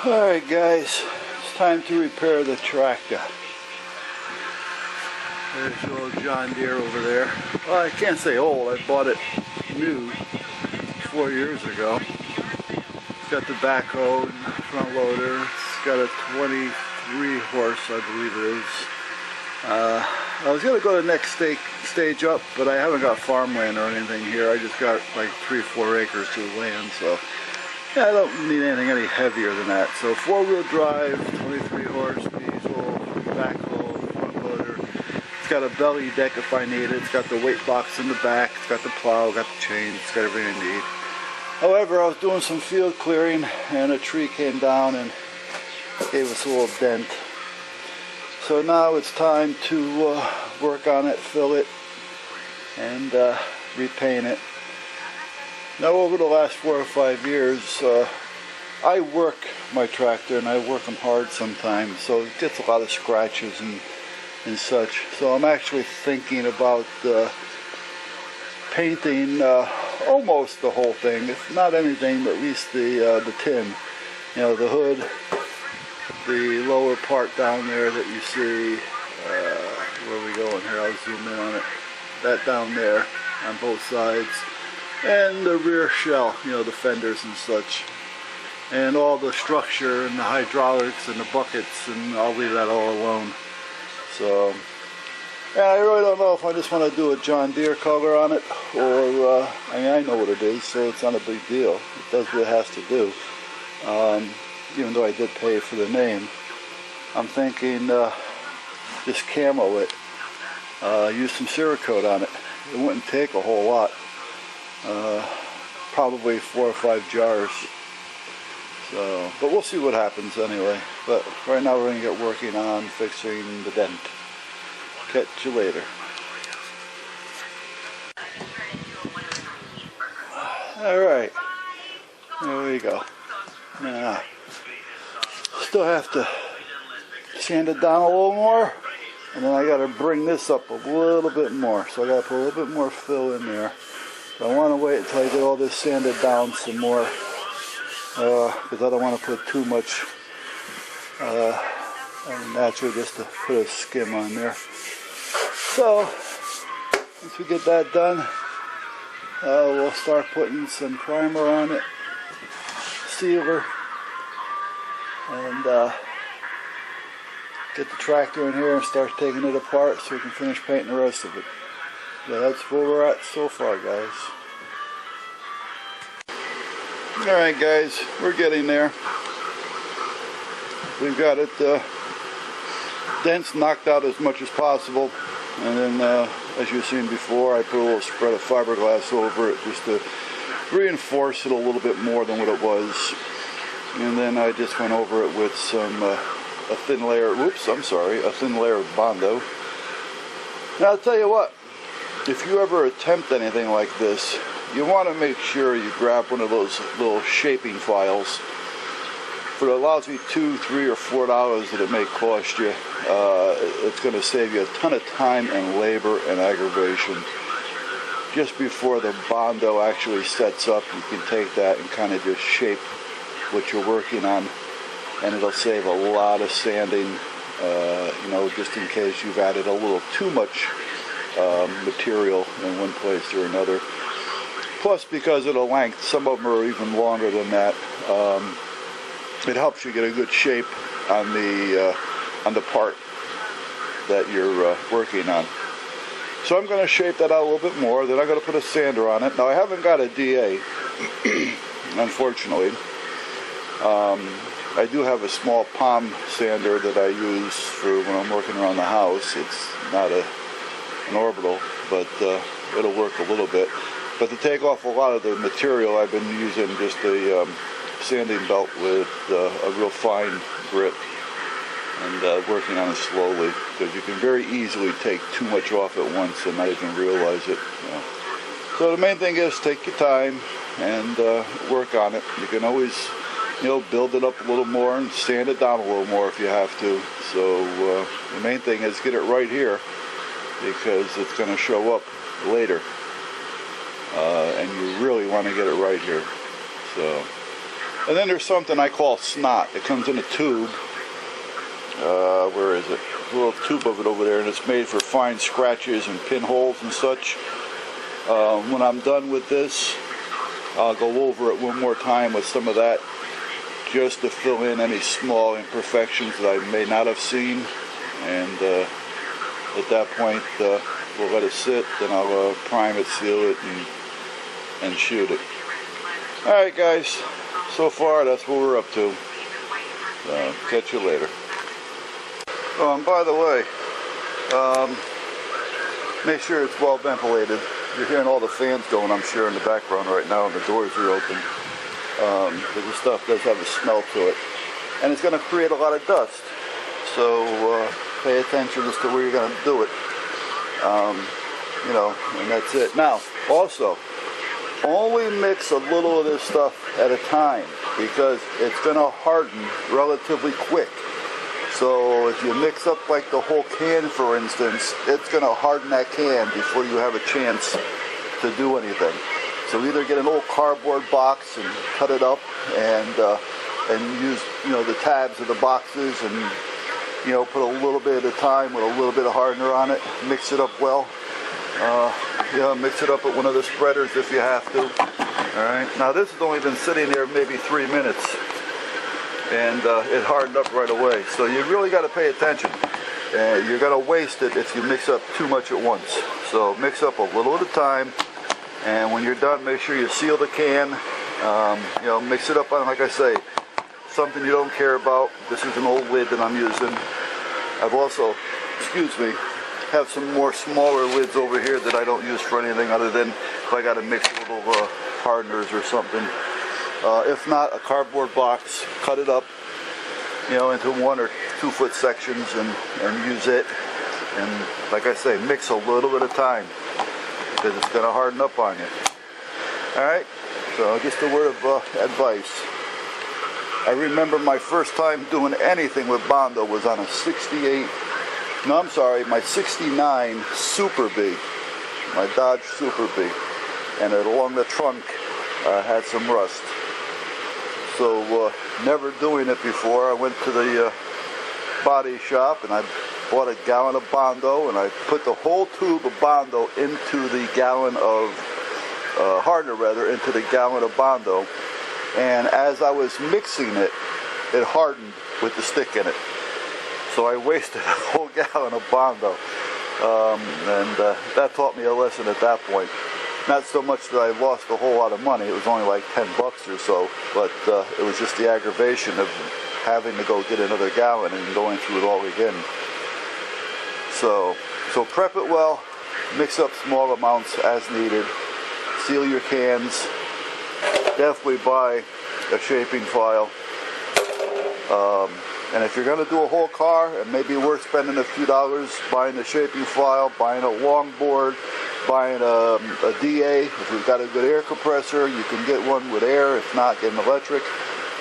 Alright guys, it's time to repair the tractor. There's the old John Deere over there. Well, I can't say old, I bought it new 4 years ago. It's got the backhoe and front loader. It's got a 23 horse, I believe it is. I was going to go to the next stage up, but I haven't got farmland or anything here. I just got like 3-4 acres to land, so yeah, I don't need anything any heavier than that. So 4-wheel drive, 23 horse, diesel, backhoe, front loader. It's got a belly deck if I need it. It's got the weight box in the back. It's got the plow, got the chain. It's got everything I need. However, I was doing some field clearing and a tree came down and gave us a little dent. So now it's time to work on it, fill it, and repaint it. Now over the last 4 or 5 years, I work my tractor and I work them hard sometimes, so it gets a lot of scratches and such. So I'm actually thinking about painting almost the whole thing, if not anything, but at least the tin. You know, the hood, the lower part down there that you see, where are we going here? I'll zoom in on it. That down there on both sides. And the rear shell, you know, the fenders and such. And all the structure and the hydraulics and the buckets, and I'll leave that all alone. So, and I really don't know if I just want to do a John Deere color on it, or, I mean, I know what it is, so it's not a big deal. It does what it has to do. Even though I did pay for the name, I'm thinking just camo it, use some Cerakote on it. It wouldn't take a whole lot, probably 4 or 5 jars. So, but we'll see what happens anyway. But right now we're going to get working on fixing the dent. Catch you later. Alright, there we go. Now, still have to sand it down a little more, and then I got to bring this up a little bit more, so I got to put a little bit more fill in there. So I want to wait until I get all this sanded down some more, because I don't want to put too much naturally, just to put a skim on there. So once we get that done, we'll start putting some primer on it, sealer, and get the tractor in here and start taking it apart so we can finish painting the rest of it. So that's where we're at so far, guys. Alright guys, we're getting there. We've got it dents knocked out as much as possible, and then as you've seen before, I put a little spread of fiberglass over it just to reinforce it a little bit more than what it was. And then I just went over it with some a thin layer of Bondo. Now I'll tell you what, if you ever attempt anything like this, you want to make sure you grab one of those little shaping files. For the lousy $2, $3, or $4 that it may cost you, it's going to save you a ton of time and labor and aggravation. Just before the Bondo actually sets up, you can take that and kind of just shape what you're working on, and it'll save a lot of sanding, you know, just in case you've added a little too much material in one place or another. Plus, because of the length, some of them are even longer than that, it helps you get a good shape on the part that you're working on. So I'm going to shape that out a little bit more. Then I'm going to put a sander on it. Now I haven't got a DA, unfortunately. I do have a small palm sander that I use for when I'm working around the house. It's not an orbital, but it'll work a little bit. But to take off a lot of the material, I've been using just a sanding belt with a real fine grit, and working on it slowly, because you can very easily take too much off at once and not even realize it. You know. So the main thing is take your time and work on it. You can always, you know, build it up a little more and sand it down a little more if you have to. So the main thing is get it right here, because it's going to show up later, and you really want to get it right here. So And then there's something I call snot. It comes in a tube. Where is it? A little tube of it over there, and it's made for fine scratches and pinholes and such. When I'm done with this, I'll go over it one more time with some of that, just to fill in any small imperfections that I may not have seen. And at that point, we'll let it sit, then I'll prime it, seal it, and shoot it. Alright guys, so far that's what we're up to. Catch you later. Oh, and by the way, make sure it's well ventilated. You're hearing all the fans going, I'm sure, in the background right now, and the doors are open. Because the stuff does have a smell to it. And it's going to create a lot of dust. So pay attention as to where you're going to do it. You know, and that's it. Now, also, only mix a little of this stuff at a time, because it's going to harden relatively quick. So if you mix up like the whole can, for instance, it's going to harden that can before you have a chance to do anything. So either get an old cardboard box and cut it up, and use, you know, the tabs of the boxes, and, you know, put a little bit at a time with a little bit of hardener on it. Mix it up well. You know, mix it up with one of the spreaders if you have to. All right. Now this has only been sitting there maybe 3 minutes, and it hardened up right away. So you really got to pay attention. You're going to waste it if you mix up too much at once. So mix up a little at a time, and when you're done, make sure you seal the can. You know, mix it up on, like I say, something you don't care about. This is an old lid that I'm using. I've also, excuse me, have some more smaller lids over here that I don't use for anything other than if I got to mix little hardeners or something. If not, a cardboard box, cut it up, you know, into 1 or 2 foot sections, and use it. And like I say, mix a little at a time, because it's going to harden up on you. Alright, so just a word of advice. I remember my first time doing anything with Bondo was on a my 69 Super B, my Dodge Super B, and along the trunk had some rust. So never doing it before, I went to the body shop and I bought a gallon of Bondo, and I put the whole tube of Bondo into the gallon of hardener, rather, into the gallon of Bondo. And as I was mixing it, it hardened with the stick in it. So I wasted a whole gallon of Bondo. And that taught me a lesson at that point. Not so much that I lost a whole lot of money, it was only like $10 or so, but it was just the aggravation of having to go get another gallon and going through it all again. So prep it well, mix up small amounts as needed, seal your cans. Definitely buy a shaping file. And if you're going to do a whole car, it may be worth spending a few dollars buying a shaping file, buying a long board, buying a DA. If you've got a good air compressor, you can get one with air. If not, get an electric.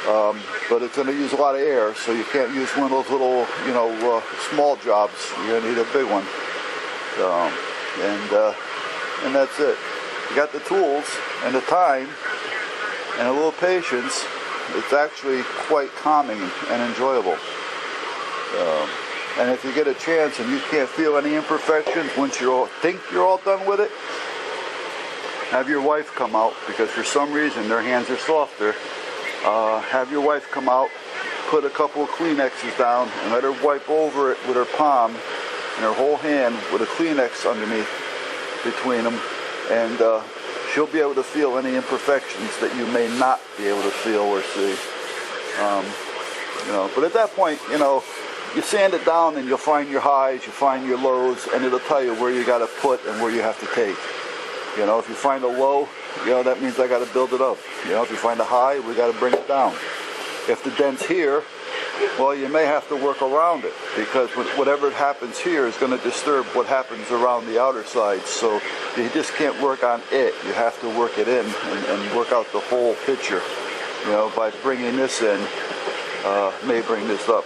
But it's going to use a lot of air, so you can't use one of those little, you know, small jobs. You're going to need a big one. And that's it. You got the tools and the time and a little patience. It's actually quite calming and enjoyable. And if you get a chance and you can't feel any imperfections once you think you're all done with it, have your wife come out, because for some reason their hands are softer. Have your wife come out, put a couple of Kleenexes down, and let her wipe over it with her palm and her whole hand with a Kleenex underneath between them, and she'll be able to feel any imperfections that you may not be able to feel or see. You know, but at that point, you know, you sand it down and you'll find your highs, you find your lows, and it'll tell you where you got to put and where you have to take. You know, if you find a low, you know, that means I got to build it up. You know, if you find a high, we got to bring it down. If the dent's here, well, you may have to work around it, because whatever happens here is going to disturb what happens around the outer side. So you just can't work on it. You have to work it in and work out the whole picture. You know, by bringing this in, may bring this up.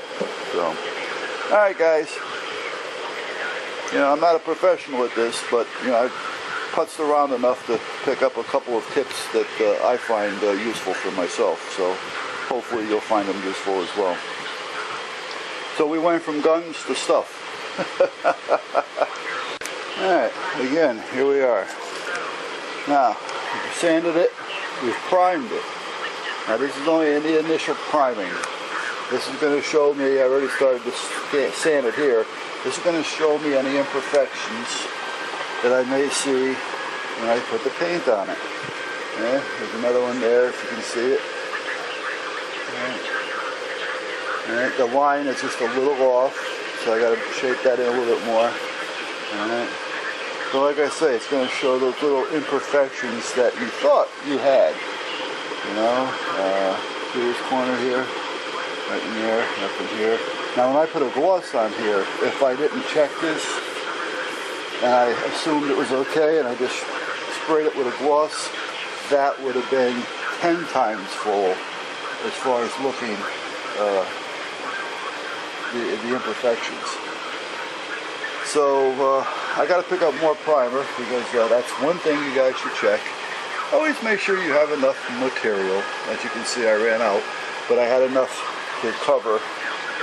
So, all right, guys. You know, I'm not a professional at this, but, you know, I've putzed around enough to pick up a couple of tips that I find useful for myself. So hopefully you'll find them useful as well. So we went from guns to stuff. Alright, again, here we are. Now, we've sanded it, we've primed it. Now this is only in the initial priming. This is going to show me, I already started to sand it here. This is going to show me any imperfections that I may see when I put the paint on it. Yeah, there's another one there if you can see it. Alright, the line is just a little off, so I got to shape that in a little bit more. Alright, so like I say, it's going to show those little imperfections that you thought you had. You know, see this corner here, right in there, up in here. Now when I put a gloss on here, if I didn't check this, and I assumed it was okay, and I just sprayed it with a gloss, that would have been 10 times full as far as looking the imperfections. So I got to pick up more primer because that's one thing you guys should check. Always make sure you have enough material. As you can see, I ran out, but I had enough to cover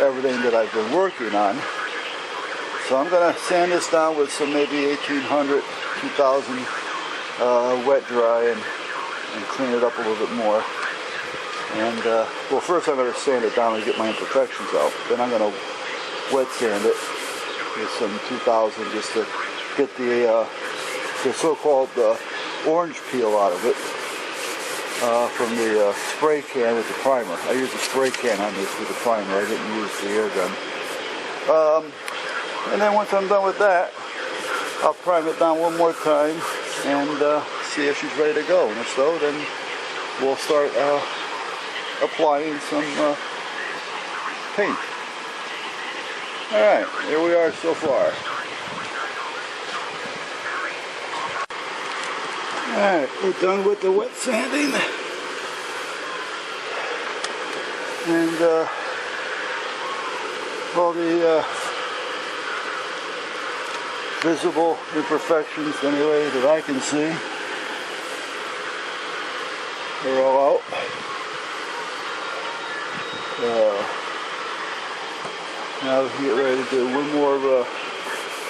everything that I've been working on. So I'm going to sand this down with some maybe 1800, 2000 wet dry and clean it up a little bit more. And well, first I'm going to sand it down and get my imperfections out. Then I'm going to wet sand it with some 2000 just to get the so-called orange peel out of it from the spray can with the primer. I used a spray can on this with the primer. I didn't use the air gun. And then once I'm done with that, I'll prime it down one more time and see if she's ready to go. And if so, then we'll start applying some paint. Alright, here we are so far. Alright, we're done with the wet sanding. And all the visible imperfections anyway that I can see, they're all out. Now we can get ready to do one more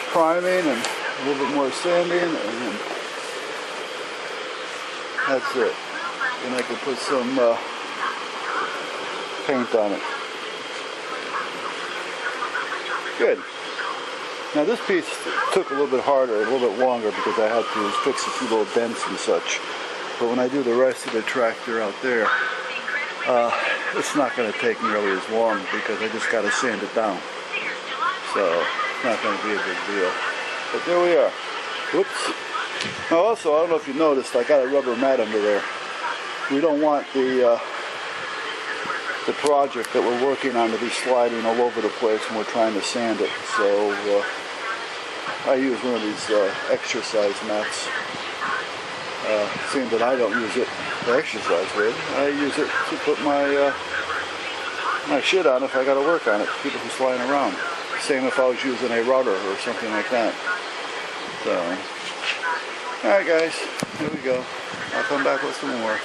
priming and a little bit more sanding, and then that's it. Then I can put some paint on it. Good. Now this piece took a little bit harder, a little bit longer because I had to fix a few little dents and such. But when I do the rest of the tractor out there, it's not going to take nearly as long because I just got to sand it down. So it's not going to be a big deal. But there we are. Whoops. Now also, I don't know if you noticed, I got a rubber mat under there. We don't want the project that we're working on to be sliding all over the place when we're trying to sand it. So I use one of these exercise mats. Seeing that I don't use it to exercise with, I use it to put my my shit on if I got to work on it to keep it from sliding around. Same if I was using a router or something like that. So, alright guys, here we go. I'll come back with some more.